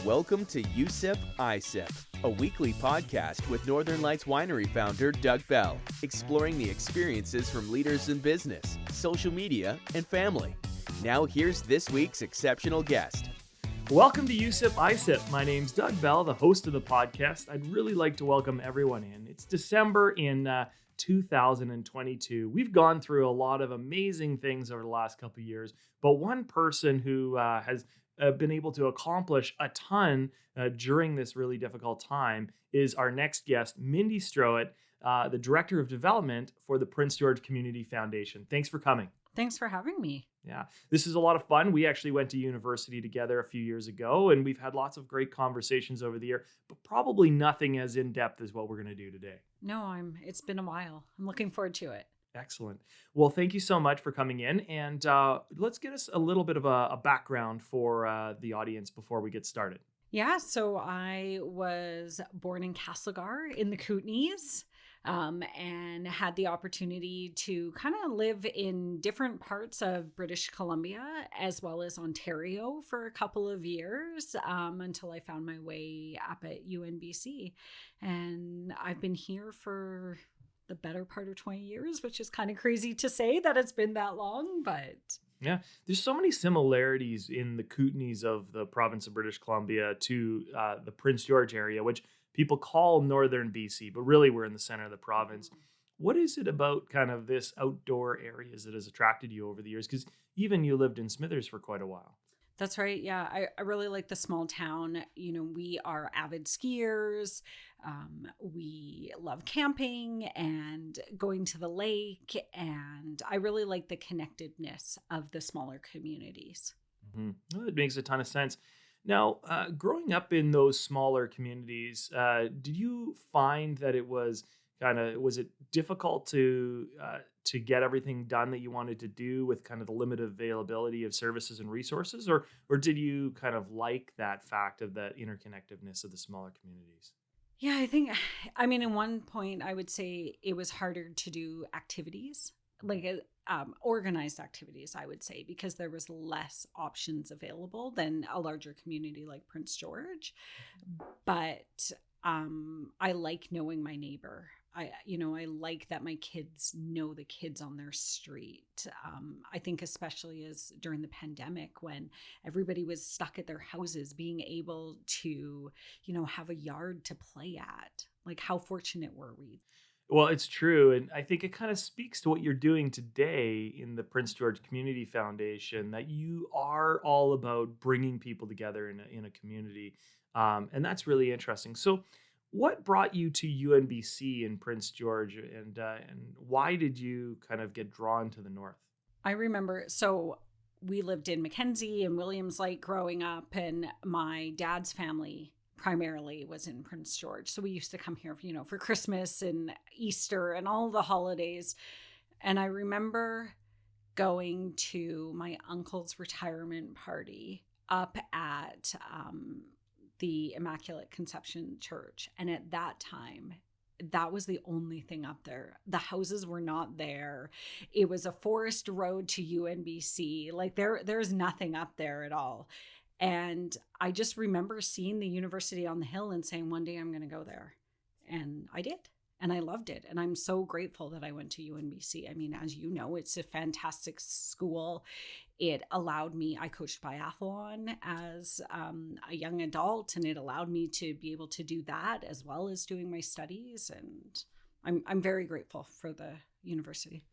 Welcome to USIP ISIP, a weekly podcast with Northern Lights Winery founder Doug Bell, exploring the experiences from leaders in business, social media, and family. Now here's this week's exceptional guest. Welcome to USIP ISIP. My name's Doug Bell, the host of the podcast. I'd really like to welcome everyone in. It's December in 2022. We've gone through a lot of amazing things over the last couple of years, but one person who has been able to accomplish a ton during this really difficult time is our next guest, Mindy Stroet, the Director of Development for the Prince George Community Foundation. Thanks for coming. Thanks for having me. Yeah, this is a lot of fun. We actually went to university together a few years ago, and we've had lots of great conversations over the year, but probably nothing as in-depth as what we're going to do today. No, it's been a while. I'm looking forward to it. Excellent. Well, thank you so much for coming in, and let's get us a little bit of a background for the audience before we get started. Yeah, so I was born in Castlegar in the Kootenays. And had the opportunity to kind of live in different parts of British Columbia as well as Ontario for a couple of years until I found my way up at UNBC. And I've been here for the better part of 20 years, which is kind of crazy to say that it's been that long, but... Yeah, there's so many similarities in the Kootenays of the province of British Columbia to the Prince George area, which people call northern BC, but really we're in the center of the province. What is it about kind of this outdoor areas that has attracted you over the years? Because even you lived in Smithers for quite a while. That's right. Yeah, I really like the small town. You know, we are avid skiers. We love camping and going to the lake. And I really like the connectedness of the smaller communities. Mm-hmm. Well, it makes a ton of sense. Now, growing up in those smaller communities, did you find that was it difficult to get everything done that you wanted to do with kind of the limited availability of services and resources, or did you kind of like that fact of that interconnectedness of the smaller communities? Yeah, in one point, I would say it was harder to do activities, like organized activities, I would say, because there was less options available than a larger community like Prince George. But I like knowing my neighbor. I like that my kids know the kids on their street. I think especially as during the pandemic when everybody was stuck at their houses, being able to, have a yard to play at. Like, how fortunate were we? Well, it's true. And I think it kind of speaks to what you're doing today in the Prince George Community Foundation, that you are all about bringing people together in a community. And that's really interesting. So what brought you to UNBC in Prince George, and why did you kind of get drawn to the north? I remember, so we lived in Mackenzie and Williams Lake growing up, and my dad's family primarily was in Prince George. So we used to come here, for Christmas and Easter and all the holidays. And I remember going to my uncle's retirement party up at the Immaculate Conception Church. And at that time, that was the only thing up there. The houses were not there. It was a forest road to UNBC. Like there's nothing up there at all. And I just remember seeing the university on the hill and saying, one day I'm going to go there. And I did. And I loved it. And I'm so grateful that I went to UNBC. I mean, as you know, it's a fantastic school. It allowed me, I coached biathlon as a young adult, and it allowed me to be able to do that as well as doing my studies. And I'm very grateful for the university.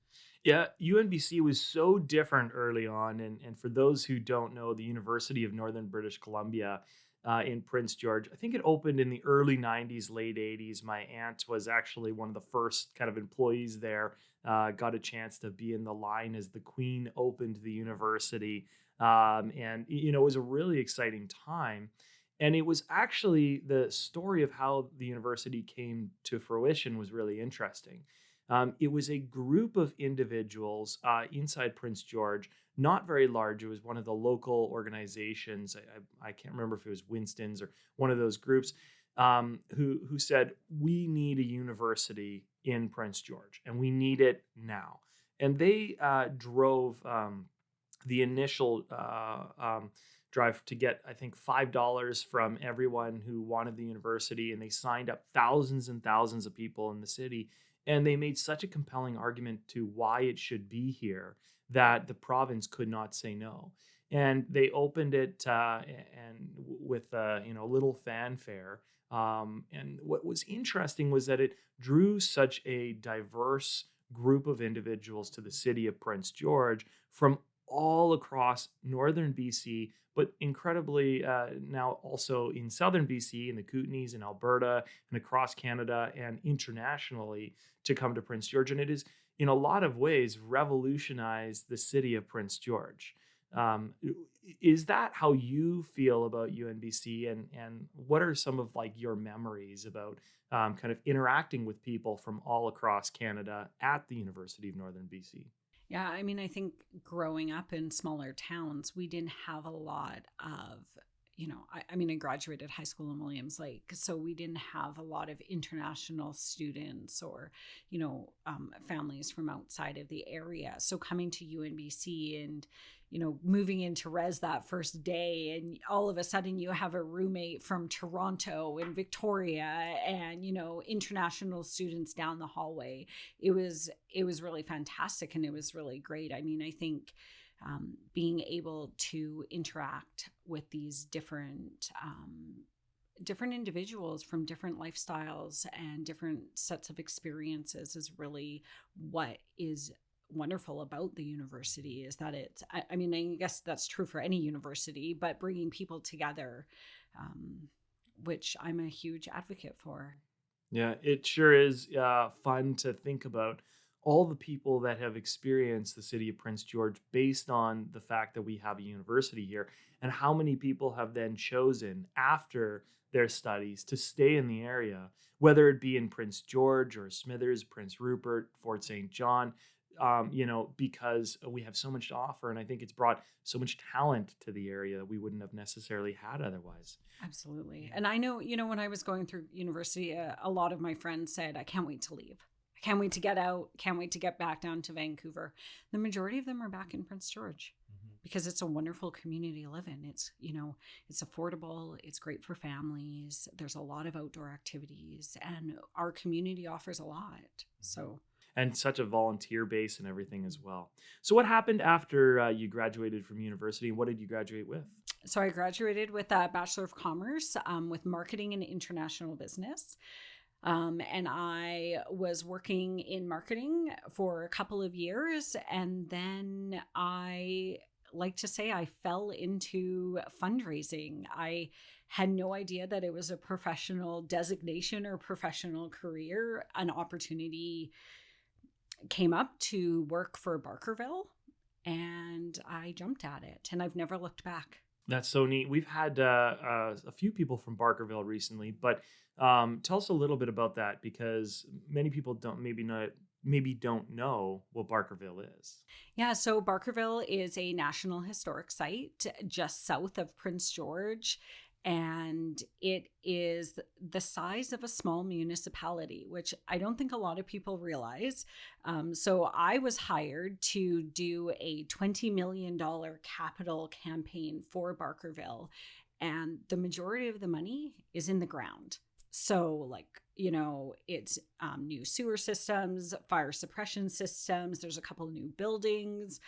Yeah, UNBC was so different early on. And for those who don't know, the University of Northern British Columbia in Prince George, I think it opened in the early 90s, late 80s. My aunt was actually one of the first kind of employees there, got a chance to be in the line as the Queen opened the university. And, it was a really exciting time. And it was actually the story of how the university came to fruition was really interesting. It was a group of individuals inside Prince George, not very large. It was one of the local organizations. I can't remember if it was Winston's or one of those groups who said, we need a university in Prince George and we need it now. And they drove the initial drive to get, I think, $5 from everyone who wanted the university. And they signed up thousands and thousands of people in the city. And they made such a compelling argument to why it should be here that the province could not say no. And they opened it and with a little fanfare. And what was interesting was that it drew such a diverse group of individuals to the city of Prince George from all across northern BC, but incredibly now also in southern BC, in the Kootenays, in Alberta, and across Canada and internationally to come to Prince George. And it is, in a lot of ways, revolutionized the city of Prince George. Um, is that how you feel about UNBC, and what are some of like your memories about kind of interacting with people from all across Canada at the University of Northern BC? Yeah, I mean, I think growing up in smaller towns, we didn't have a lot of, I graduated high school in Williams Lake, so we didn't have a lot of international students or, families from outside of the area. So coming to UNBC and, moving into res that first day, and all of a sudden you have a roommate from Toronto and Victoria and, international students down the hallway. It was really fantastic, and it was really great. I mean, I think being able to interact with these different individuals from different lifestyles and different sets of experiences is really what is wonderful about the university. Is that I guess that's true for any university, but bringing people together, which I'm a huge advocate for. Yeah, it sure is fun to think about all the people that have experienced the city of Prince George based on the fact that we have a university here, and how many people have then chosen after their studies to stay in the area, whether it be in Prince George or Smithers, Prince Rupert, Fort St. John, because we have so much to offer. And I think it's brought so much talent to the area that we wouldn't have necessarily had otherwise. Absolutely. And I know, when I was going through university, a lot of my friends said, I can't wait to leave. I can't wait to get out. Can't wait to get back down to Vancouver. The majority of them are back in Prince George because it's a wonderful community to live in. It's, it's affordable. It's great for families. There's a lot of outdoor activities, and our community offers a lot. So. And such a volunteer base and everything as well. So what happened after you graduated from university? What did you graduate with? So I graduated with a Bachelor of Commerce with Marketing and International Business. And I was working in marketing for a couple of years. And then I like to say I fell into fundraising. I had no idea that it was a professional designation or professional career. An opportunity came up to work for Barkerville, and I jumped at it, and I've never looked back. That's so neat. We've had a few people from Barkerville recently, but tell us a little bit about that, because many people don't know what Barkerville is. Yeah, so Barkerville is a National Historic Site just south of Prince George. And it is the size of a small municipality, which I don't think a lot of people realize. So I was hired to do a $20 million capital campaign for Barkerville. And the majority of the money is in the ground. So it's new sewer systems, fire suppression systems. There's a couple of new buildings,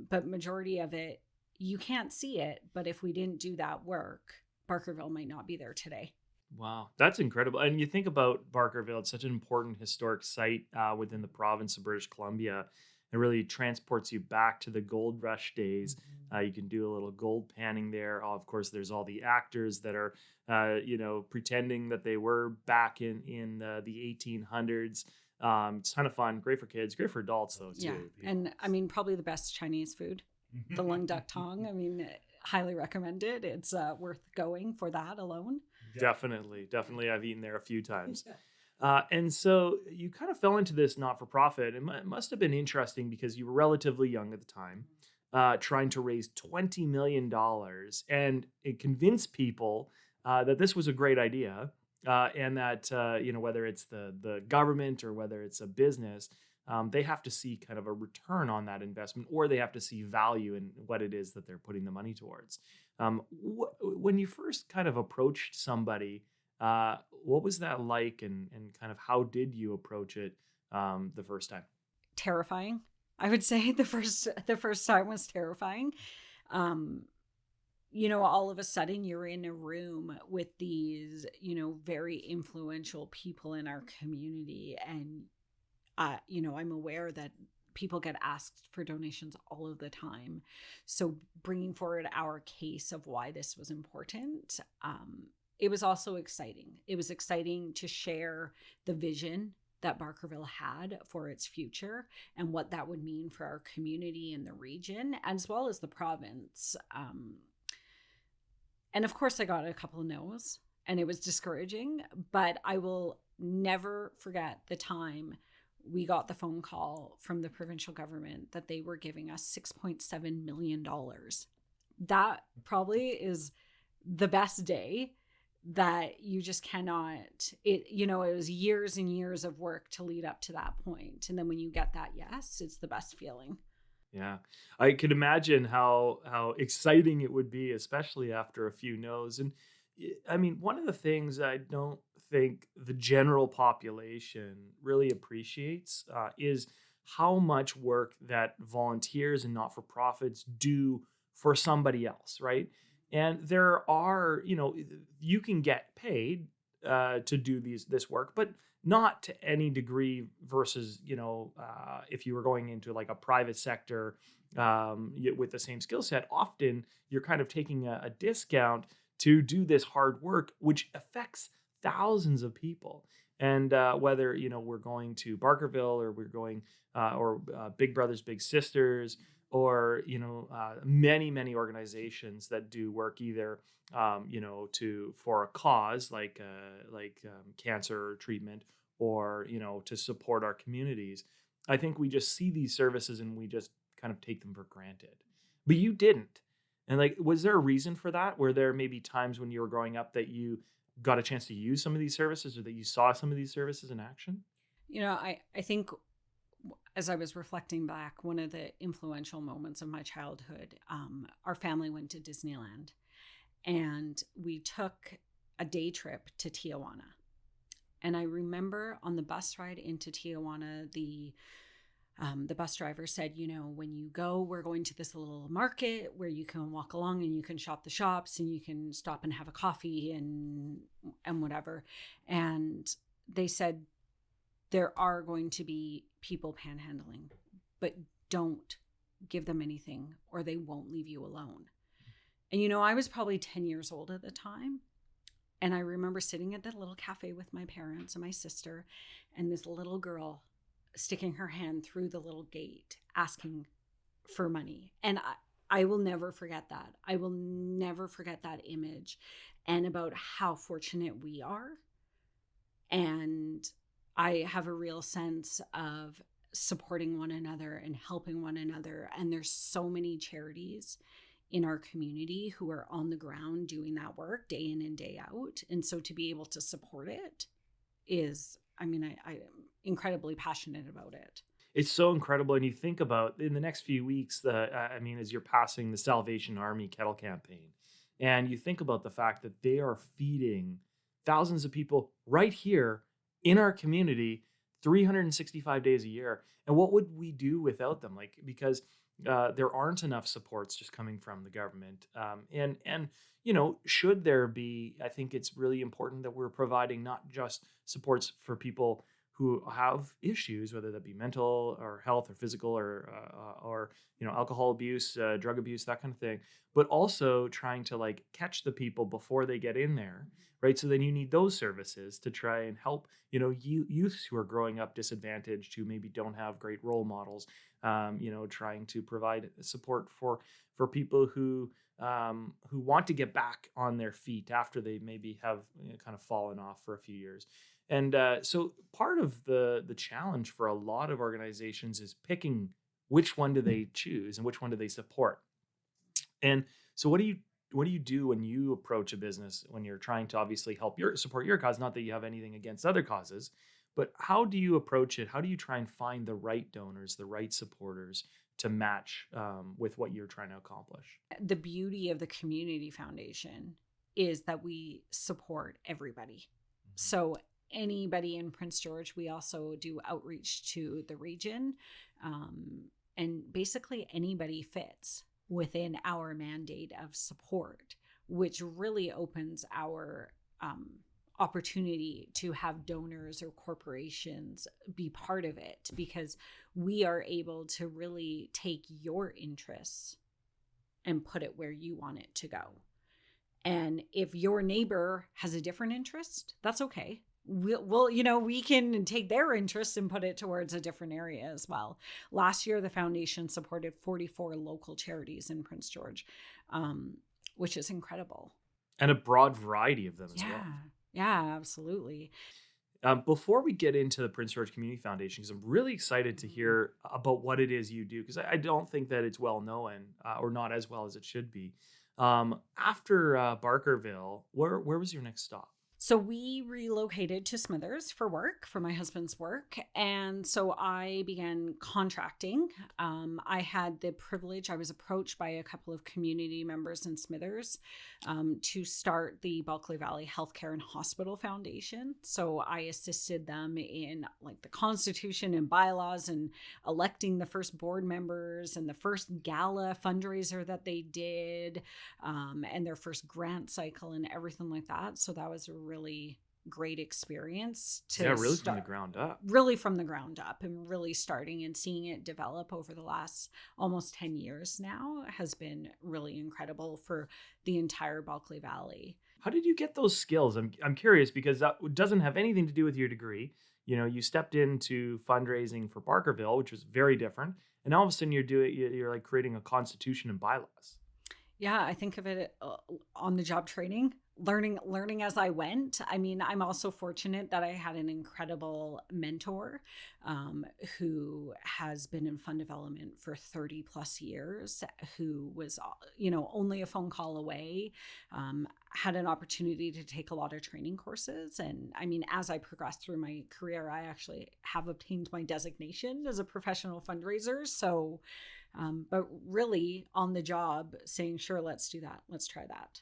but majority of it, you can't see it. But if we didn't do that work, Barkerville might not be there today. Wow, that's incredible. And you think about Barkerville, it's such an important historic site within the province of British Columbia. It really transports you back to the gold rush days. You can do a little gold panning there. Of course, there's all the actors that are, pretending that they were back in the 1800s. It's kind of fun, great for kids, great for adults though too. Yeah, and probably the best Chinese food, the lung duck tong. Highly recommended. It's worth going for that alone. Definitely. I've eaten there a few times. And so you kind of fell into this not-for-profit. It must have been interesting because you were relatively young at the time, trying to raise $20 million and it convinced people that this was a great idea, and that, whether it's the government or whether it's a business, they have to see kind of a return on that investment, or they have to see value in what it is that they're putting the money towards. When you first kind of approached somebody, what was that like, and kind of how did you approach it the first time? Terrifying. I would say the first time was terrifying. All of a sudden you're in a room with these, very influential people in our community. And, I'm aware that people get asked for donations all of the time. So bringing forward our case of why this was important, it was also exciting. It was exciting to share the vision that Barkerville had for its future and what that would mean for our community and the region, as well as the province. And of course, I got a couple of no's, and it was discouraging, but I will never forget the time we got the phone call from the provincial government that they were giving us $6.7 million. That probably is the best day that you just cannot, it was years and years of work to lead up to that point. And then when you get that yes, it's the best feeling. Yeah, I could imagine how exciting it would be, especially after a few no's. And I mean, one of the things I don't think the general population really appreciates is how much work that volunteers and not-for-profits do for somebody else, right? And there are, you can get paid to do this work, but not to any degree versus, if you were going into like a private sector with the same skill set. Often you're kind of taking a discount to do this hard work, which affects thousands of people. And whether, we're going to Barkerville, or we're going or Big Brothers Big Sisters, or many organizations that do work either for a cause like cancer treatment, or to support our communities. I think we just see these services and we just kind of take them for granted. But you didn't. And like, was there a reason for that? Were there maybe times when you were growing up that you got a chance to use some of these services, or that you saw some of these services in action? I think, as I was reflecting back, one of the influential moments of my childhood, our family went to Disneyland, and we took a day trip to Tijuana. And I remember on the bus ride into Tijuana, the bus driver said, when you go, we're going to this little market where you can walk along and you can shop the shops and you can stop and have a coffee and whatever. And they said, there are going to be people panhandling, but don't give them anything or they won't leave you alone. And, I was probably 10 years old at the time. And I remember sitting at that little cafe with my parents and my sister, and this little girl sticking her hand through the little gate asking for money. And I will never forget that. I will never forget that image, and about how fortunate we are. And I have a real sense of supporting one another and helping one another. And there's so many charities in our community who are on the ground doing that work day in and day out. And so to be able to support it is, I'm incredibly passionate about it. It's so incredible. And you think about in the next few weeks, as you're passing the Salvation Army kettle campaign, and you think about the fact that they are feeding thousands of people right here in our community 365 days a year. And what would we do without them? Because there aren't enough supports just coming from the government. And should there be, I think it's really important that we're providing not just supports for people who have issues, whether that be mental or health or physical or alcohol abuse, drug abuse, that kind of thing, but also trying to catch the people before they get in there, right? So then you need those services to try and help, youths who are growing up disadvantaged, who maybe don't have great role models, trying to provide support for people who want to get back on their feet after they maybe have kind of fallen off for a few years. And so part of the challenge for a lot of organizations is picking which one do they choose and which one do they support. And so what do you do when you approach a business when you're trying to obviously support your cause? Not that you have anything against other causes, But how do you approach it? How do you try and find the right donors, the right supporters to match with what you're trying to accomplish? The beauty of the community foundation is that we support everybody. So anybody in Prince George, we also do outreach to the region. And basically anybody fits within our mandate of support, which really opens our opportunity to have donors or corporations be part of it, because we are able to really take your interests and put it where you want it to go. And if your neighbor has a different interest, that's okay. We'll we can take their interests and put it towards a different area as well. Last year, the foundation supported 44 local charities in Prince George, which is incredible. And a broad variety of them as well. Yeah, absolutely. Before we get into the Prince George Community Foundation, because I'm really excited to hear about what it is you do, because I don't think that it's well known or not as well as it should be. After Barkerville, where was your next stop? So we relocated to Smithers for work, for my husband's work. And so I began contracting. I had the privilege, I was approached by a couple of community members in Smithers to start the Bulkley Valley Healthcare and Hospital Foundation. So I assisted them in like the constitution and bylaws and electing the first board members and the first gala fundraiser that they did, and their first grant cycle and everything like that. So that was a really great experience to from the ground up. Really from the ground up, and really starting and seeing it develop over the last almost 10 years now has been really incredible for the entire Bulkley Valley. How did you get those skills? I'm curious, because that doesn't have anything to do with your degree. You stepped into fundraising for Barkerville, which was very different, and all of a sudden you're like creating a constitution and bylaws. Yeah, I think of it on the job training, learning as I went. I mean, I'm also fortunate that I had an incredible mentor who has been in fund development for 30 plus years, who was, only a phone call away, had an opportunity to take a lot of training courses. And I mean, as I progressed through my career, I actually have obtained my designation as a professional fundraiser. So but really on the job saying, sure, let's do that. Let's try that.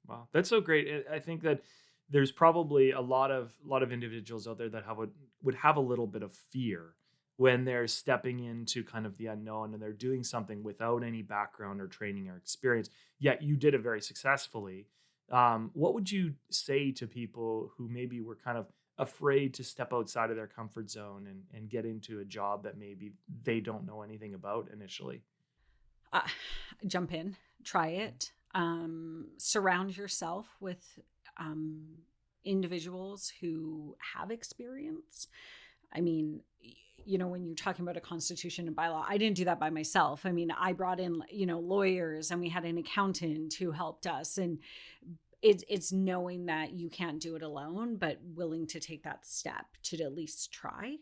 Wow, that's so great. I think that there's probably a lot of individuals out there that would have a little bit of fear when they're stepping into kind of the unknown and they're doing something without any background or training or experience. Yet you did it very successfully. What would you say to people who maybe were kind of afraid to step outside of their comfort zone and get into a job that maybe they don't know anything about initially? Jump in, try it. Surround yourself with individuals who have experience. I mean, when you're talking about a constitution and bylaw, I didn't do that by myself. I mean, I brought in, lawyers, and we had an accountant who helped us. And it's knowing that you can't do it alone, but willing to take that step to at least try.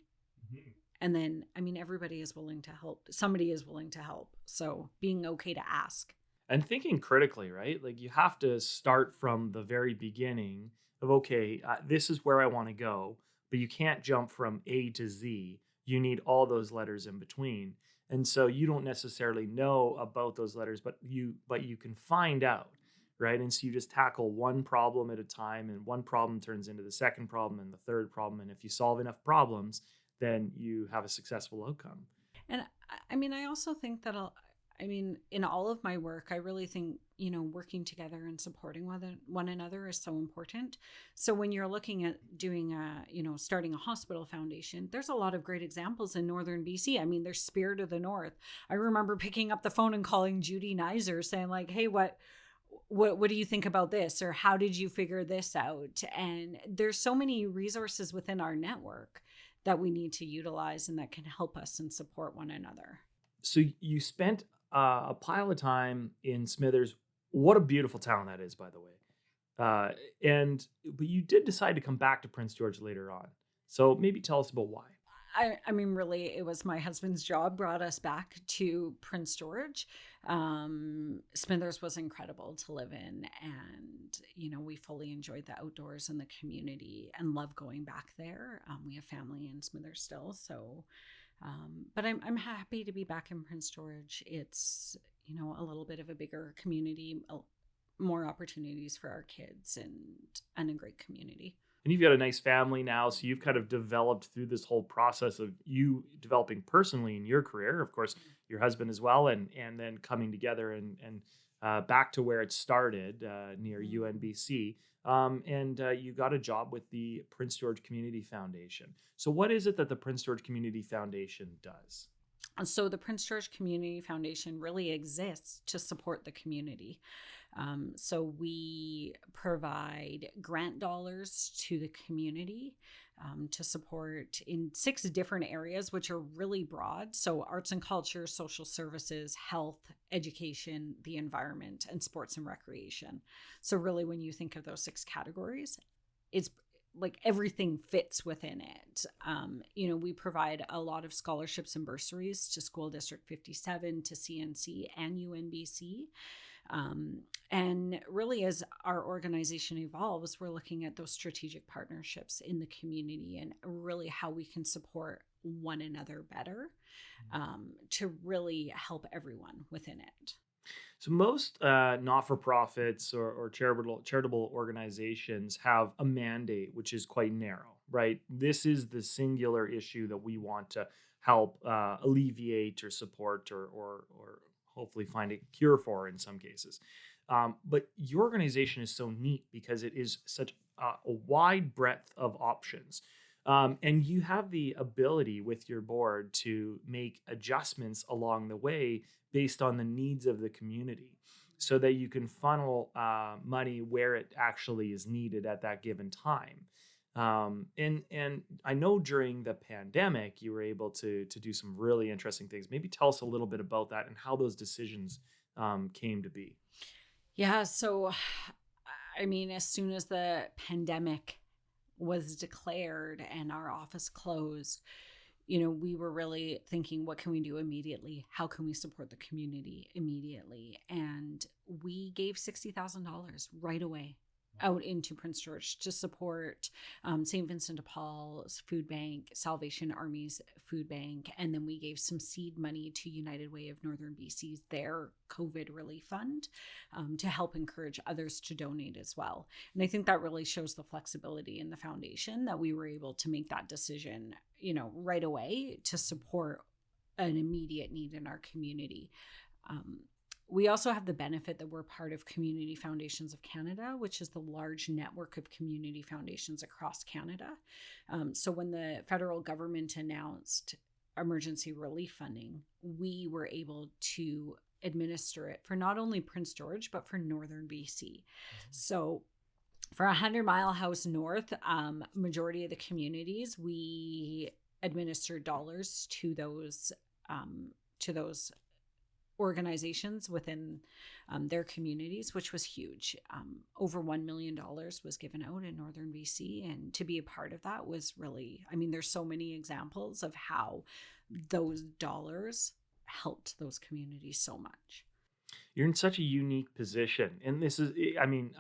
Mm-hmm. And then, I mean, everybody is willing to help. Somebody is willing to help. So being okay to ask. And thinking critically, right? Like you have to start from the very beginning of, okay, this is where I want to go, but you can't jump from A to Z. You need all those letters in between. And so you don't necessarily know about those letters, but you can find out. Right. And so you just tackle one problem at a time, and one problem turns into the second problem and the third problem. And if you solve enough problems, then you have a successful outcome. And I mean, I also think that, in all of my work, I really think, working together and supporting one another is so important. So when you're looking at doing starting a hospital foundation, there's a lot of great examples in Northern BC. I mean, there's Spirit of the North. I remember picking up the phone and calling Judy Nizer saying like, hey, what do you think about this? Or how did you figure this out? And there's so many resources within our network that we need to utilize and that can help us and support one another. So you spent a pile of time in Smithers. What a beautiful town that is, by the way. But you did decide to come back to Prince George later on. So maybe tell us about why. I mean, really, it was my husband's job brought us back to Prince George. Smithers was incredible to live in, and we fully enjoyed the outdoors and the community, and love going back there. We have family in Smithers still, so. But I'm happy to be back in Prince George. It's a little bit of a bigger community, more opportunities for our kids, and a great community. And you've got a nice family now, so you've kind of developed through this whole process of you developing personally in your career, of course, your husband as well, and then coming together and back to where it started near UNBC. And you got a job with the Prince George Community Foundation. So what is it that the Prince George Community Foundation does? So the Prince George Community Foundation really exists to support the community. So we provide grant dollars to the community to support in 6 different areas, which are really broad. So arts and culture, social services, health, education, the environment, and sports and recreation. So really, when you think of those 6 categories, it's like everything fits within it. We provide a lot of scholarships and bursaries to School District 57, to CNC and UNBC. And really, as our organization evolves, we're looking at those strategic partnerships in the community and really how we can support one another better to really help everyone within it. So most not-for-profits or charitable organizations have a mandate, which is quite narrow, right? This is the singular issue that we want to help alleviate or support or hopefully find a cure for in some cases. But your organization is so neat because it is such a wide breadth of options. And you have the ability with your board to make adjustments along the way based on the needs of the community so that you can funnel money where it actually is needed at that given time. And I know during the pandemic, you were able to do some really interesting things. Maybe tell us a little bit about that and how those decisions came to be. Yeah. So, I mean, as soon as the pandemic was declared and our office closed, we were really thinking, what can we do immediately? How can we support the community immediately? And we gave $60,000 right away out into Prince George to support St. Vincent de Paul's food bank, Salvation Army's food bank, and then we gave some seed money to United Way of Northern BC's their COVID relief fund to help encourage others to donate as well. And I think that really shows the flexibility in the foundation that we were able to make that decision, right away to support an immediate need in our community. We also have the benefit that we're part of Community Foundations of Canada, which is the large network of community foundations across Canada. So when the federal government announced emergency relief funding, we were able to administer it for not only Prince George, but for Northern BC. Mm-hmm. So for 100 Mile House North, majority of the communities, we administered dollars to those organizations within their communities, which was huge. Over $1 million was given out in Northern BC, and to be a part of that was really, there's so many examples of how those dollars helped those communities so much. You're in such a unique position, and this is,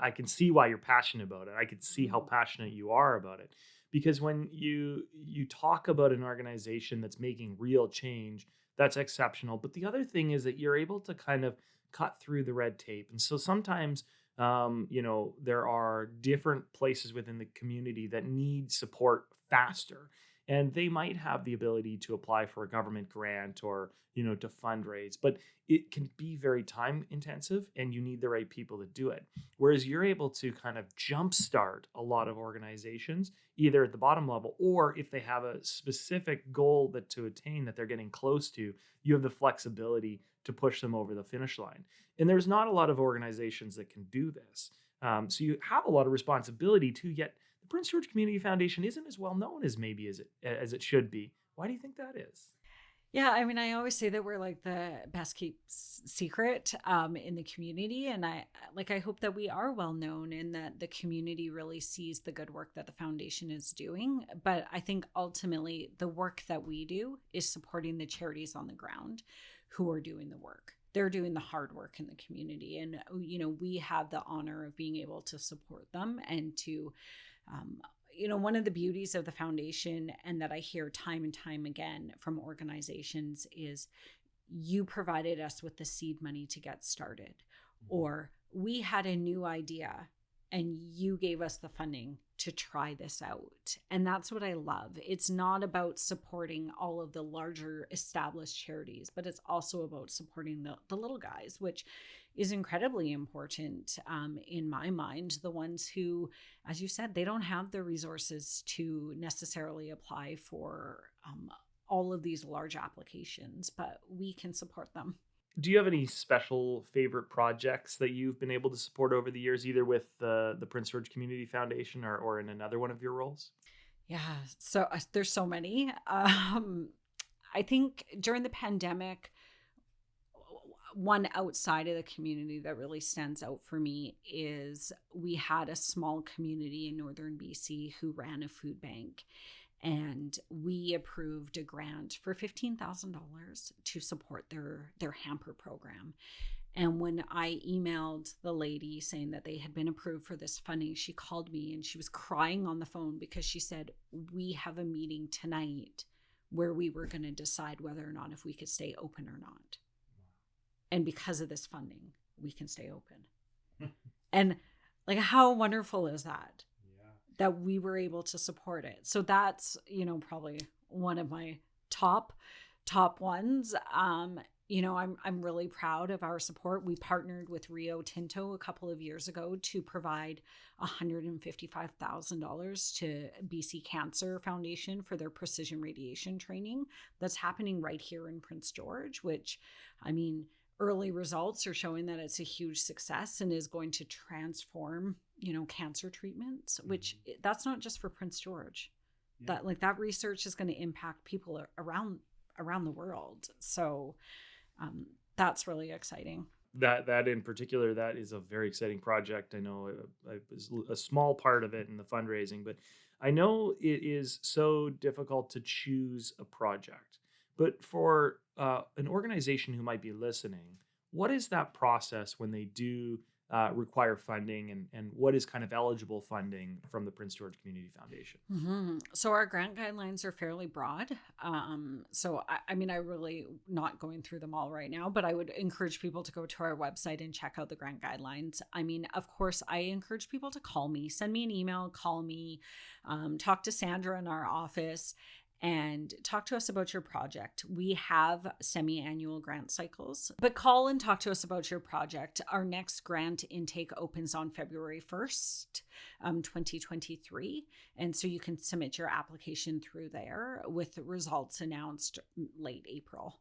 I can see why you're passionate about it. I can see how passionate you are about it, because when you talk about an organization that's making real change, that's exceptional. But the other thing is that you're able to kind of cut through the red tape. And so sometimes, there are different places within the community that need support faster. And they might have the ability to apply for a government grant or, to fundraise, but it can be very time intensive and you need the right people to do it. Whereas you're able to kind of jumpstart a lot of organizations, either at the bottom level or if they have a specific goal that to attain that they're getting close to, you have the flexibility to push them over the finish line. And there's not a lot of organizations that can do this. So you have a lot of responsibility too, yet the Prince George Community Foundation isn't as well known as maybe as it should be. Why do you think that is? Yeah, I mean, I always say that we're like the best kept secret in the community, and I hope that we are well known and that the community really sees the good work that the foundation is doing. But I think ultimately the work that we do is supporting the charities on the ground who are doing the work. They're doing the hard work in the community, and we have the honor of being able to support them and to um, one of the beauties of the foundation, and that I hear time and time again from organizations, is you provided us with the seed money to get started, or we had a new idea and you gave us the funding to try this out. And that's what I love. It's not about supporting all of the larger established charities, but it's also about supporting the little guys, which is incredibly important in my mind. The ones who, as you said, they don't have the resources to necessarily apply for all of these large applications, but we can support them. Do you have any special favorite projects that you've been able to support over the years, either with the Prince George Community Foundation or in another one of your roles? Yeah, so there's so many. I think during the pandemic, one outside of the community that really stands out for me is we had a small community in northern BC who ran a food bank. And we approved a grant for $15,000 to support their hamper program. And when I emailed the lady saying that they had been approved for this funding, she called me and she was crying on the phone because she said, we have a meeting tonight where we were going to decide whether or not if we could stay open or not. And because of this funding, we can stay open. And like, how wonderful is that? That we were able to support it. So that's, probably one of my top ones. I'm really proud of our support. We partnered with Rio Tinto a couple of years ago to provide $155,000 to BC Cancer Foundation for their precision radiation training that's happening right here in Prince George, which, early results are showing that it's a huge success and is going to transform, cancer treatments, which that's not just for Prince George. Yeah. That research is going to impact people around the world. So that's really exciting. That in particular, that is a very exciting project. I know I was a small part of it in the fundraising, but I know it is so difficult to choose a project. But for an organization who might be listening, what is that process when they do require funding, and what is kind of eligible funding from the Prince George Community Foundation? Mm-hmm. So our grant guidelines are fairly broad. So I really not going through them all right now, but I would encourage people to go to our website and check out the grant guidelines. Of course, I encourage people to call me, send me an email, call me, talk to Sandra in our office, and talk to us about your project. We have semi-annual grant cycles, but call and talk to us about your project. Our next grant intake opens on February 1st, 2023. And so you can submit your application through there with results announced late April.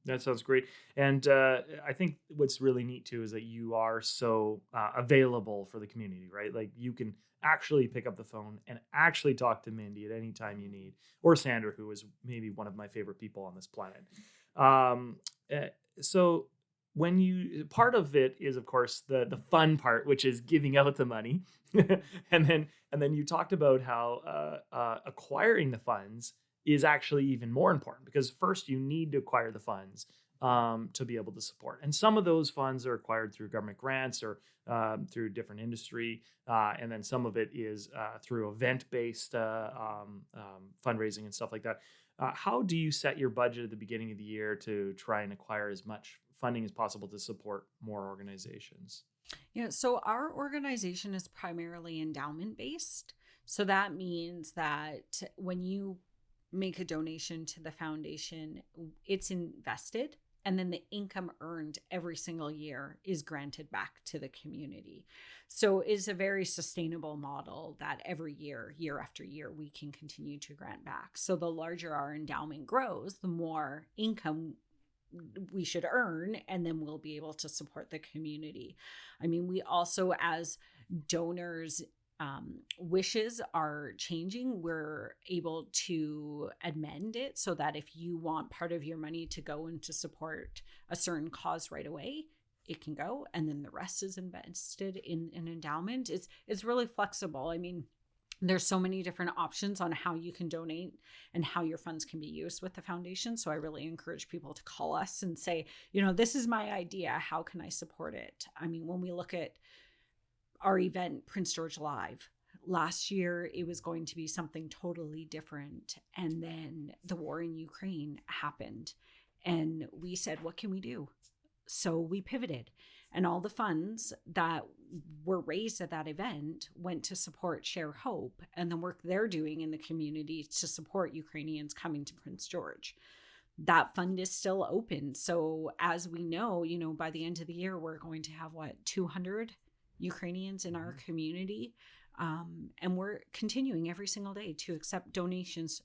That sounds great. And I think what's really neat too is that you are so available for the community, right? Like you can actually pick up the phone and actually talk to Mindy at any time you need, or Sandra, who is maybe one of my favorite people on this planet. So when part of it is, of course, the fun part, which is giving out the money. and then you talked about how acquiring the funds is actually even more important, because first you need to acquire the funds to be able to support. And some of those funds are acquired through government grants or through different industry. And then some of it is through event-based fundraising and stuff like that. How do you set your budget at the beginning of the year to try and acquire as much funding as possible to support more organizations? Yeah, so our organization is primarily endowment-based. So that means that when you make a donation to the foundation, it's invested, and then the income earned every single year is granted back to the community. So it's a very sustainable model that every year after year, we can continue to grant back. So the larger our endowment grows, the more income we should earn, and then we'll be able to support the community. We also, as donors, wishes are changing. We're able to amend it so that if you want part of your money to go and to support a certain cause right away, it can go, and then the rest is invested in an endowment. It's really flexible. I mean, there's so many different options on how you can donate and how your funds can be used with the foundation. So I really encourage people to call us and say, this is my idea. How can I support it? I mean, when we look at our event, Prince George Live, last year, it was going to be something totally different. And then the war in Ukraine happened. And we said, what can we do? So we pivoted. And all the funds that were raised at that event went to support Share Hope and the work they're doing in the community to support Ukrainians coming to Prince George. That fund is still open. So as we know, by the end of the year, we're going to have 200 Ukrainians in our community. And we're continuing every single day to accept donations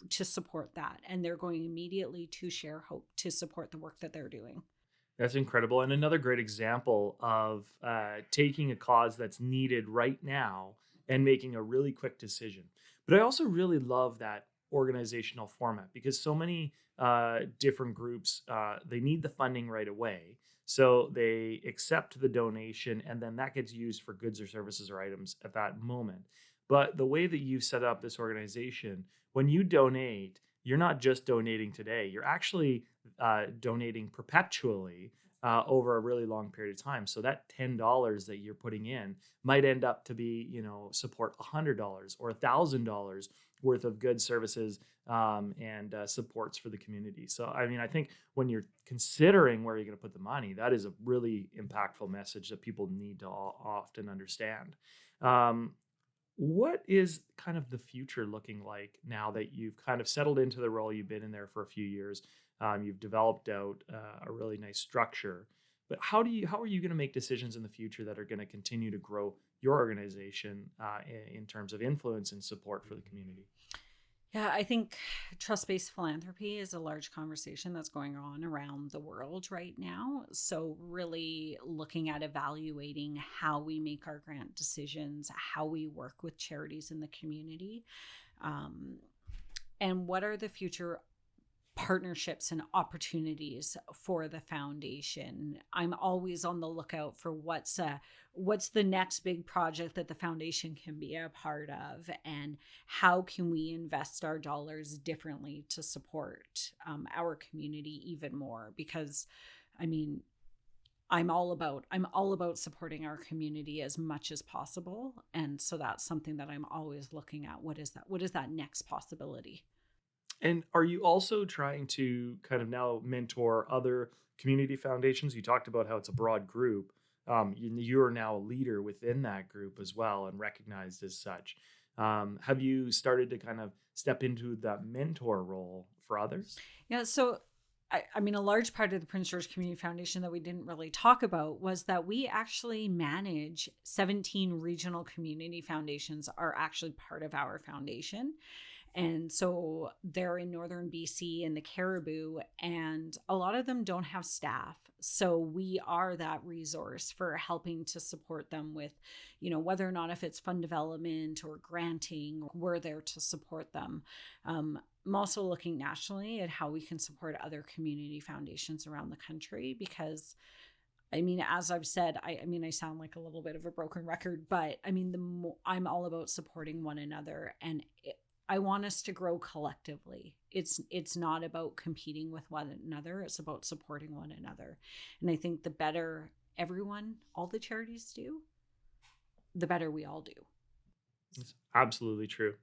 to support that. And they're going immediately to Share Hope to support the work that they're doing. That's incredible. And another great example of taking a cause that's needed right now and making a really quick decision. But I also really love that organizational format because so many different groups, they need the funding right away. So they accept the donation and then that gets used for goods or services or items at that moment. But the way that you've set up this organization, when you donate, you're not just donating today, you're actually donating perpetually over a really long period of time. So that $10 that you're putting in might end up to be, support $100 or $1,000 worth of goods, services, and supports for the community. So, I mean, I think when you're considering where you're going to put the money, that is a really impactful message that people need to often understand. What is kind of the future looking like now that you've kind of settled into the role? You've been in there for a few years. You've developed out a really nice structure. But how are you going to make decisions in the future that are going to continue to grow your organization in terms of influence and support for the community? Yeah, I think trust-based philanthropy is a large conversation that's going on around the world right now. So really looking at evaluating how we make our grant decisions, how we work with charities in the community, and what are the future partnerships and opportunities for the foundation. I'm always on the lookout for what's the next big project that the foundation can be a part of, and how can we invest our dollars differently to support our community even more. Because I mean, I'm all about supporting our community as much as possible, and so that's something that I'm always looking at. What is that next possibility? And are you also trying to kind of now mentor other community foundations? You talked about how it's a broad group. You are now a leader within that group as well and recognized as such. Have you started to kind of step into that mentor role for others? Yeah, so I mean, a large part of the Prince George Community Foundation that we didn't really talk about was that we actually manage 17 regional community foundations are actually part of our foundation. And so they're in northern BC and the Cariboo, and a lot of them don't have staff. So we are that resource for helping to support them with, whether or not if it's fund development or granting, we're there to support them. I'm also looking nationally at how we can support other community foundations around the country because, I mean, as I've said, I sound like a little bit of a broken record, but I mean, I'm all about supporting one another, and I want us to grow collectively. It's not about competing with one another. It's about supporting one another. And I think the better all the charities do, the better we all do. It's absolutely true.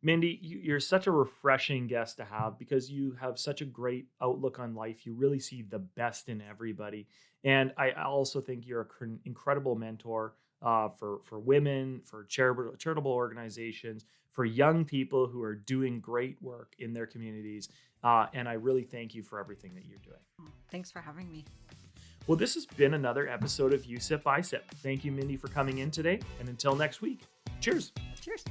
Mindy, you're such a refreshing guest to have because you have such a great outlook on life. You really see the best in everybody. And I also think you're an incredible mentor for women, for charitable organizations, for young people who are doing great work in their communities. And I really thank you for everything that you're doing. Thanks for having me. Well, this has been another episode of You Sip, I Sip. Thank you, Mindy, for coming in today. And until next week, cheers. Cheers.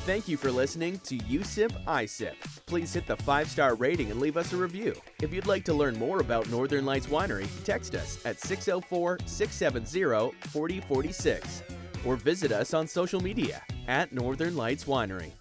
Thank you for listening to You Sip, I Sip. Please hit the 5-star rating and leave us a review. If you'd like to learn more about Northern Lights Winery, text us at 604-670-4046. or visit us on social media at Northern Lights Winery.